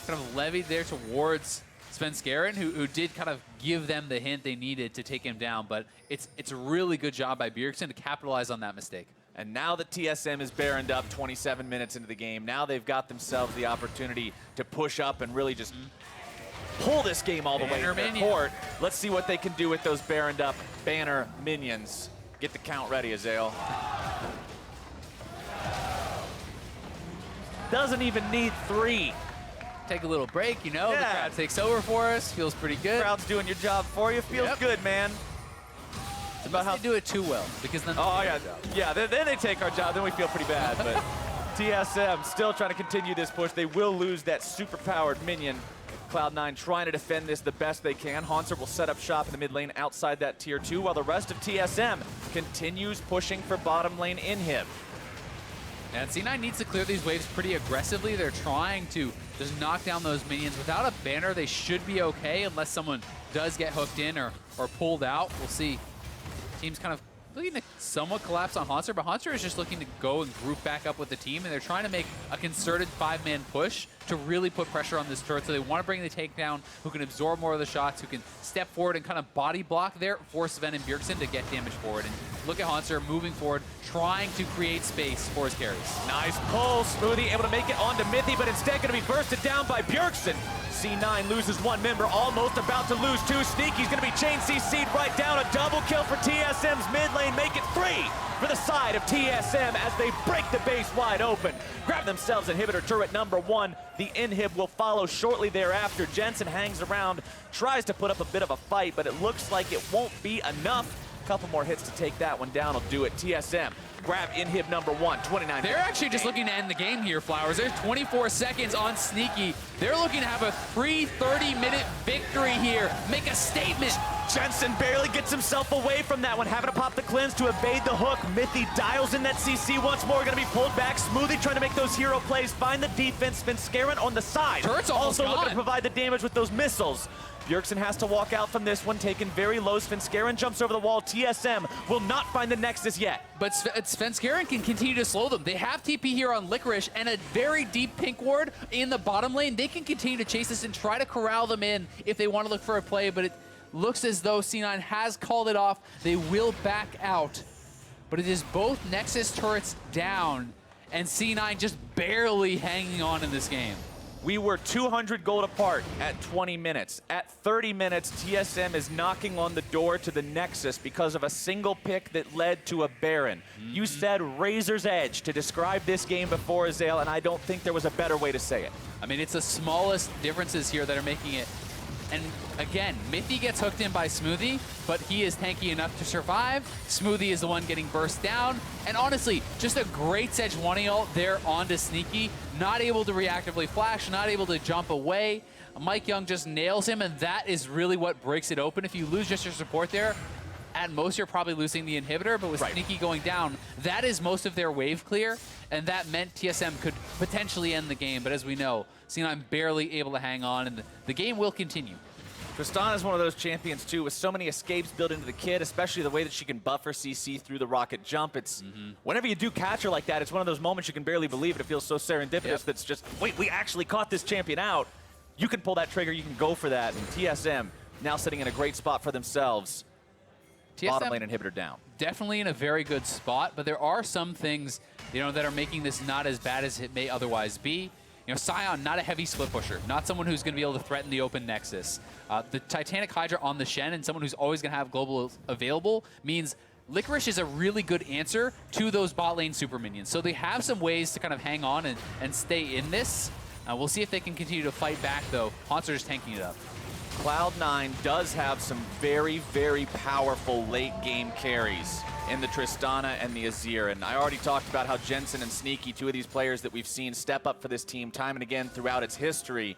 kind of levied there towards Svenskeren, who did kind of give them the hint they needed to take him down. But it's a really good job by Bjergsen to capitalize on that mistake. And now the TSM is baroned up 27 minutes into the game. Now they've got themselves the opportunity to push up and really just pull this game all the way to their court. Let's see what they can do with those baroned up banner minions. Get the count ready, Azael. Doesn't even need 3. Take a little break, you know, Yeah. the crowd takes over for us, feels pretty good. Crowd's doing your job for you. Feels good, man. It's about how they do it too well, because then then they take our job, then we feel pretty bad. But TSM still trying to continue this push. They will lose that super-powered minion. Cloud9 trying to defend this the best they can. Haunter will set up shop in the mid lane outside that tier 2, while the rest of TSM continues pushing for bottom lane inhib. And C9 needs to clear these waves pretty aggressively. They're trying to just knock down those minions. Without a banner, they should be okay unless someone does get hooked in or pulled out. We'll see. Team's kind of looking to somewhat collapse on Haunter, but Haunter is just looking to go and group back up with the team, and they're trying to make a concerted 5-man push to really put pressure on this turret. So they want to bring the takedown, who can absorb more of the shots, who can step forward and kind of body block there, force Sven and Bjergsen to get damage forward. And look at Haunter moving forward, trying to create space for his carries. Nice pull. Smoothie able to make it onto Mithy, but instead going to be bursted down by Bjergsen. C9 loses 1 member, almost about to lose 2. Sneaky's going to be chain CC'd right down. A double kill for TSM's mid lane, make it 3 for the side of TSM as they break the base wide open. Grab themselves inhibitor turret number 1. The inhib will follow shortly thereafter. Jensen hangs around, tries to put up a bit of a fight, but it looks like it won't be enough. Couple more hits to take that one down will do it. TSM grab inhib number 1, 29. They're actually just looking to end the game here, Flowers. There's 24 seconds on Sneaky. They're looking to have a 30-minute victory here. Make a statement. Jensen barely gets himself away from that one, having to pop the cleanse to evade the hook. Mithy dials in that CC once more, gonna be pulled back. Smoothie trying to make those hero plays, find the defense. Svenskeren on the side. Turret's almost also gone. looking to provide the damage with those missiles. Bjergsen has to walk out from this one, taken very low. Svenskeren jumps over the wall. TSM will not find the Nexus yet. But Svenskeren can continue to slow them. They have TP here on Licorice and a very deep pink ward in the bottom lane. They can continue to chase this and try to corral them in if they want to look for a play, but it looks as though C9 has called it off. They will back out. But it is both Nexus turrets down and C9 just barely hanging on in this game. We were 200 gold apart at 20 minutes. At 30 minutes, TSM is knocking on the door to the Nexus because of a single pick that led to a Baron. You said razor's edge to describe this game before, Azael, and I don't think there was a better way to say it. I mean, it's the smallest differences here that are making it. And again, Mithy gets hooked in by Smoothie, but he is tanky enough to survive. Smoothie is the one getting burst down. And honestly, just a great Sejuani ult there onto Sneaky. Not able to reactively flash, not able to jump away. Mike Young just nails him, and that is really what breaks it open. If you lose just your support there, at most you're probably losing the inhibitor, but with Sneaky going down, that is most of their wave clear, and that meant TSM could potentially end the game. But as we know, C9 barely able to hang on, and the game will continue. Tristana is one of those champions, too, with so many escapes built into the kit, especially the way that she can buffer CC through the rocket jump. It's whenever you do catch her like that, it's one of those moments you can barely believe it. It feels so serendipitous that's just, wait, we actually caught this champion out. You can pull that trigger, you can go for that, and TSM now sitting in a great spot for themselves. TSM, bottom lane inhibitor down. Definitely in a very good spot, but there are some things, you know, that are making this not as bad as it may otherwise be. You know, Sion, not a heavy split pusher, not someone who's going to be able to threaten the open Nexus. The Titanic Hydra on the Shen and someone who's always going to have global available means Licorice is a really good answer to those bot lane super minions. So they have some ways to kind of hang on and stay in this. We'll see if they can continue to fight back, though. Haunter is tanking it up. Cloud9 does have some very, very powerful late-game carries in the Tristana and the Azir. And I already talked about how Jensen and Sneaky, two of these players that we've seen step up for this team time and again throughout its history,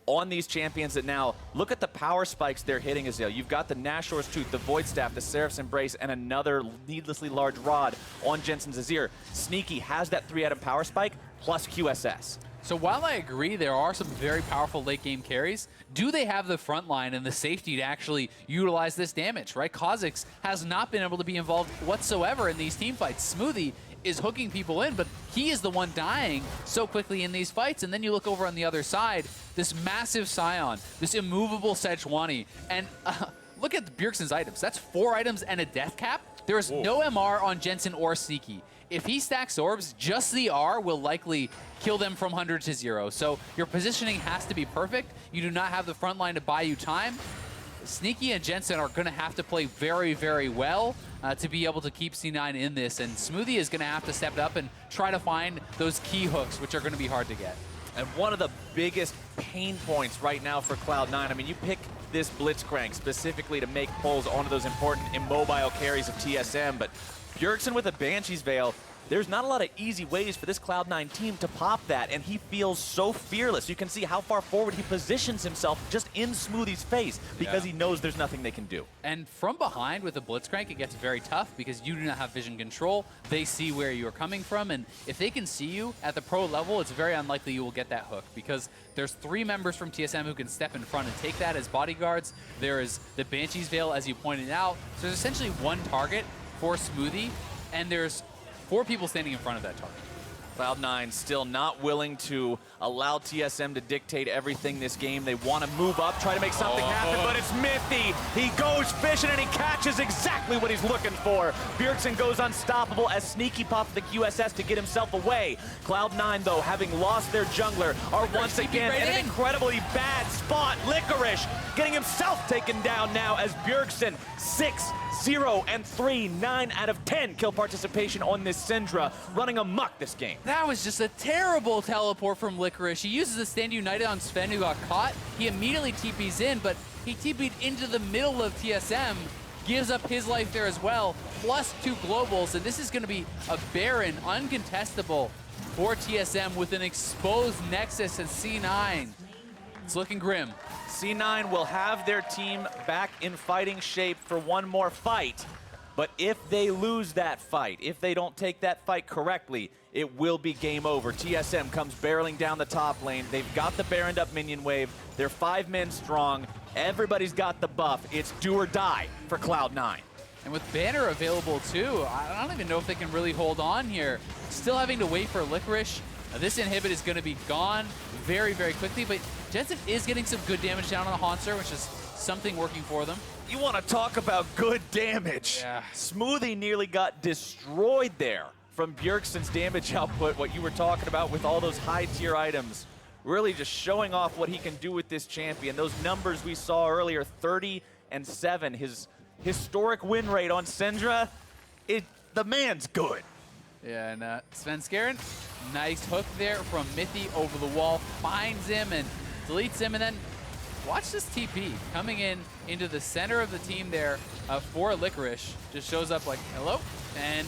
on these champions that now, look at the power spikes they're hitting, Azil. You've got the Nashor's Tooth, the Void Staff, the Seraph's Embrace, and another needlessly large rod on Jensen's Azir. Sneaky has that 3-item power spike plus QSS. So while I agree there are some very powerful late game carries, do they have the front line and the safety to actually utilize this damage, right? Kha'Zix has not been able to be involved whatsoever in these team fights. Smoothie is hooking people in, but he is the one dying so quickly in these fights. And then you look over on the other side, this massive Scion, this immovable Sejuani, and look at Bjergsen's items. That's 4 items and a death cap. There is no MR on Jensen or Sneaky. If he stacks orbs, just the R will likely kill them from 100 to 0. So your positioning has to be perfect. You do not have the front line to buy you time. Sneaky and Jensen are going to have to play very, very well to be able to keep C9 in this. And Smoothie is going to have to step it up and try to find those key hooks, which are going to be hard to get. And one of the biggest pain points right now for Cloud9, I mean, you pick this Blitzcrank specifically to make pulls onto those important immobile carries of TSM, but Bjergsen with a Banshee's Veil, there's not a lot of easy ways for this Cloud9 team to pop that, and he feels so fearless. You can see how far forward he positions himself just in Smoothie's face because he knows there's nothing they can do. And from behind with a Blitzcrank, it gets very tough because you do not have vision control. They see where you're coming from, and if they can see you at the pro level, it's very unlikely you will get that hook because there's 3 members from TSM who can step in front and take that as bodyguards. There is the Banshee's Veil, as you pointed out. So there's essentially 1 target for Smoothie, and there's 4 people standing in front of that target. Cloud9 still not willing to allow TSM to dictate everything this game. They want to move up, try to make something happen, but it's Mithy. He goes fishing and he catches exactly what he's looking for. Bjergsen goes unstoppable as Sneaky pops the QSS to get himself away. Cloud9, though, having lost their jungler, are once again in an incredibly bad spot. Licorice getting himself taken down now as Bjergsen 6-0-3, 9 out of 10 kill participation on this Syndra, running amok this game. That was just a terrible teleport from Licorice. He uses a Stand United on Sven, who got caught. He immediately TP's in, but he TP'd into the middle of TSM, gives up his life there as well, plus 2 globals, and this is going to be a Baron, uncontestable for TSM with an exposed Nexus and C9. It's looking grim. C9 will have their team back in fighting shape for one more fight, but if they lose that fight, if they don't take that fight correctly, it will be game over. TSM comes barreling down the top lane. They've got the Baroned up minion wave. They're 5 men strong. Everybody's got the buff. It's do or die for Cloud9. And with Banner available too, I don't even know if they can really hold on here. Still having to wait for Licorice. This inhibit is going to be gone very, very quickly, but Jensen is getting some good damage down on the Haunter, which is something working for them. You want to talk about good damage. Yeah. Smoothie nearly got destroyed there from Bjergsen's damage output, what you were talking about with all those high-tier items. Really just showing off what he can do with this champion. Those numbers we saw earlier, 30-7, his historic win rate on Syndra, the man's good. Yeah, and Sven Skaren, nice hook there from Mithy over the wall, finds him and deletes him, and then watch this TP coming into the center of the team there for Licorice. Just shows up like, hello, and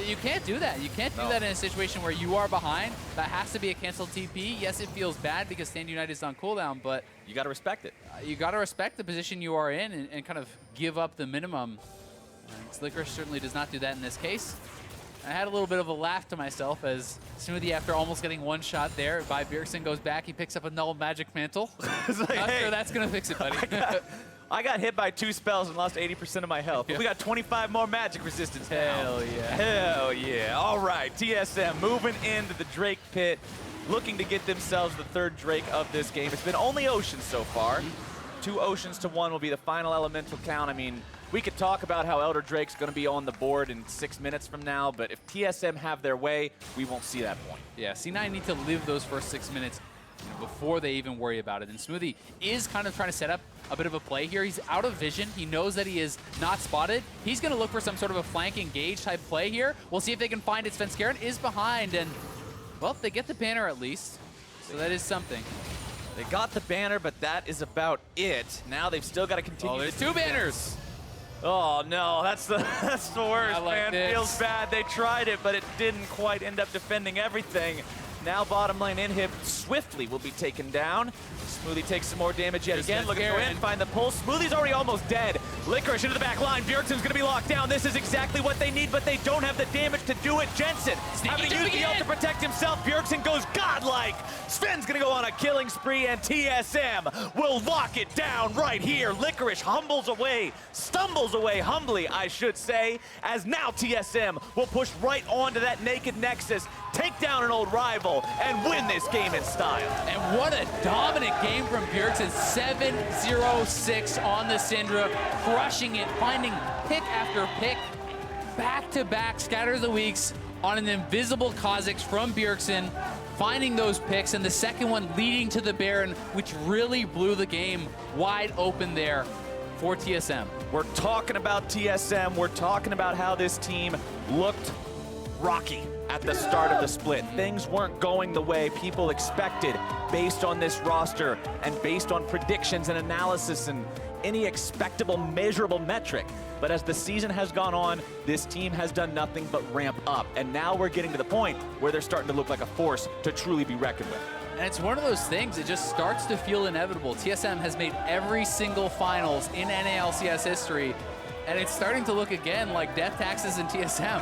you can't do that. You can't do that in a situation where you are behind. That has to be a canceled TP. Yes, it feels bad because Stand United is on cooldown, but you got to respect it. You got to respect the position you are in and kind of give up the minimum. Licorice certainly does not do that in this case. I had a little bit of a laugh to myself as Smoothie, after almost getting one shot there by Bjergsen, goes back. He picks up a null magic mantle. It's like, Not hey, sure that's going to fix it, buddy. I got hit by 2 spells and lost 80% of my health. But we got 25 more magic resistance now. Hell yeah. Hell yeah. All right, TSM moving into the Drake pit, looking to get themselves the 3rd Drake of this game. It's been only Oceans so far. 2 Oceans to 1 will be the final elemental count. I mean, we could talk about how Elder Drake's going to be on the board in 6 minutes from now, but if TSM have their way, we won't see that point. Yeah, C9 need to live those first 6 minutes before they even worry about it. And Smoothie is kind of trying to set up a bit of a play here. He's out of vision. He knows that he is not spotted. He's going to look for some sort of a flank engage type play here. We'll see if they can find it. Sven Skaren is behind, and, well, they get the banner at least, so that is something. They got the banner, but that is about it. Now they've still got to continue. Oh, there's two banners. Oh no, that's the worst, man. This. Feels bad. They tried it, but it didn't quite end up defending everything. Now bottom lane Inhib swiftly will be taken down. Smoothie takes some more damage yet again. Looking for in, find the pulse. Smoothie's already almost dead. Licorice into the back line. Bjergsen's gonna be locked down. This is exactly what they need, but they don't have the damage to do it. Jensen having to use the ult to protect himself. Bjergsen goes godlike. Sven's gonna go on a killing spree, and TSM will lock it down right here. Licorice humbles away, stumbles away humbly, I should say, as now TSM will push right onto that naked nexus, take down an old rival, and win this game in style. And what a dominant game from Bjergsen. 7-0-6 on the Syndra, crushing it, finding pick after pick, back-to-back Scatter the Weeks on an invisible Kha'Zix from Bjergsen, finding those picks, and the second one leading to the Baron, which really blew the game wide open there for TSM. We're talking about TSM. We're talking about how this team looked rocky at the start of the split. Things weren't going the way people expected based on this roster and based on predictions and analysis and any expectable measurable metric. But as the season has gone on, this team has done nothing but ramp up. And now we're getting to the point where they're starting to look like a force to truly be reckoned with. And it's one of those things, it just starts to feel inevitable. TSM has made every single finals in NALCS history, and it's starting to look again like death taxes in TSM.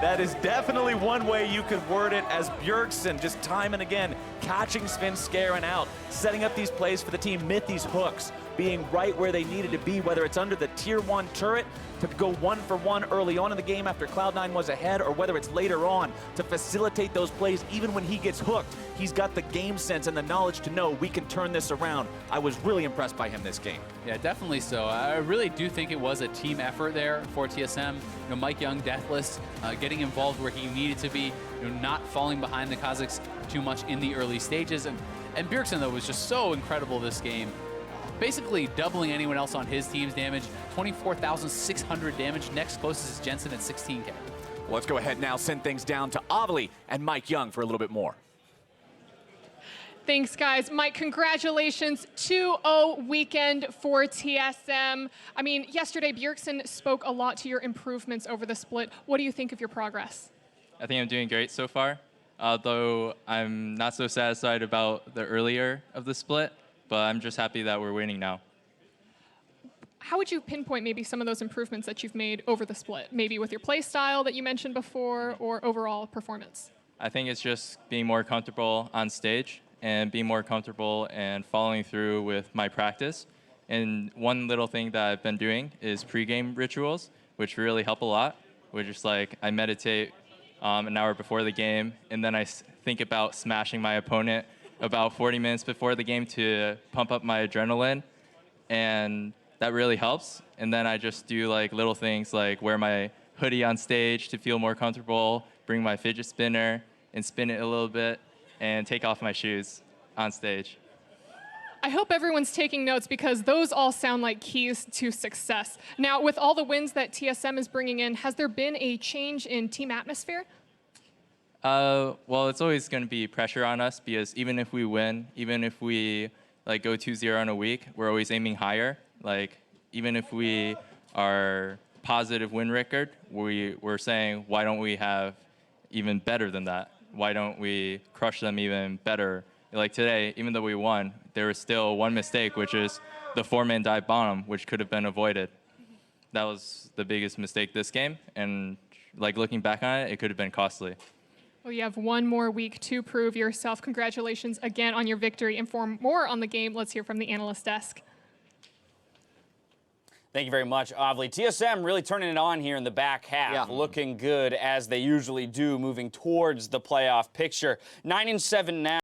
That is definitely one way you could word it, as Bjergsen just time and again catching Sven scaring out, setting up these plays for the team, Mythi's hooks, being right where they needed to be, whether it's under the tier 1 turret to go 1-for-1 early on in the game after Cloud9 was ahead, or whether it's later on to facilitate those plays even when he gets hooked. He's got the game sense and the knowledge to know we can turn this around. I was really impressed by him this game. Yeah, definitely so. I really do think it was a team effort there for TSM. Mike Young, deathless, getting involved where he needed to be, not falling behind the Kha'Zix too much in the early stages. And Bjergsen, though, was just so incredible this game. Basically doubling anyone else on his team's damage, 24,600 damage. Next closest is Jensen at 16K. Well, let's go ahead now, send things down to Avli and Mike Young for a little bit more. Thanks, guys. Mike, congratulations. 2-0 weekend for TSM. I mean, yesterday, Bjergsen spoke a lot to your improvements over the split. What do you think of your progress? I think I'm doing great so far, although I'm not so satisfied about the earlier of the split, but I'm just happy that we're winning now. How would you pinpoint maybe some of those improvements that you've made over the split? Maybe with your play style that you mentioned before, or overall performance? I think it's just being more comfortable on stage and being more comfortable and following through with my practice. And one little thing that I've been doing is pregame rituals, which really help a lot, which is like I meditate an hour before the game, and then I think about smashing my opponent about 40 minutes before the game to pump up my adrenaline, and that really helps. And then I just do like little things like wear my hoodie on stage to feel more comfortable, bring my fidget spinner and spin it a little bit, and take off my shoes on stage. I hope everyone's taking notes because those all sound like keys to success. Now, with all the wins that TSM is bringing in, has there been a change in team atmosphere? Well, it's always going to be pressure on us because even if we win, even if we like go 2-0 in a week, we're always aiming higher. Like even if we are positive win record, we're saying, why don't we have even better than that? Why don't we crush them even better? Like today, even though we won, there was still one mistake, which is the 4-man dive bottom, which could have been avoided. That was the biggest mistake this game, and like looking back on it, it could have been costly. Well, you have one more week to prove yourself. Congratulations again on your victory. And for more on the game, let's hear from the analyst desk. Thank you very much, Avli. TSM really turning it on here in the back half, looking good as they usually do, moving towards the playoff picture. 9-7 now.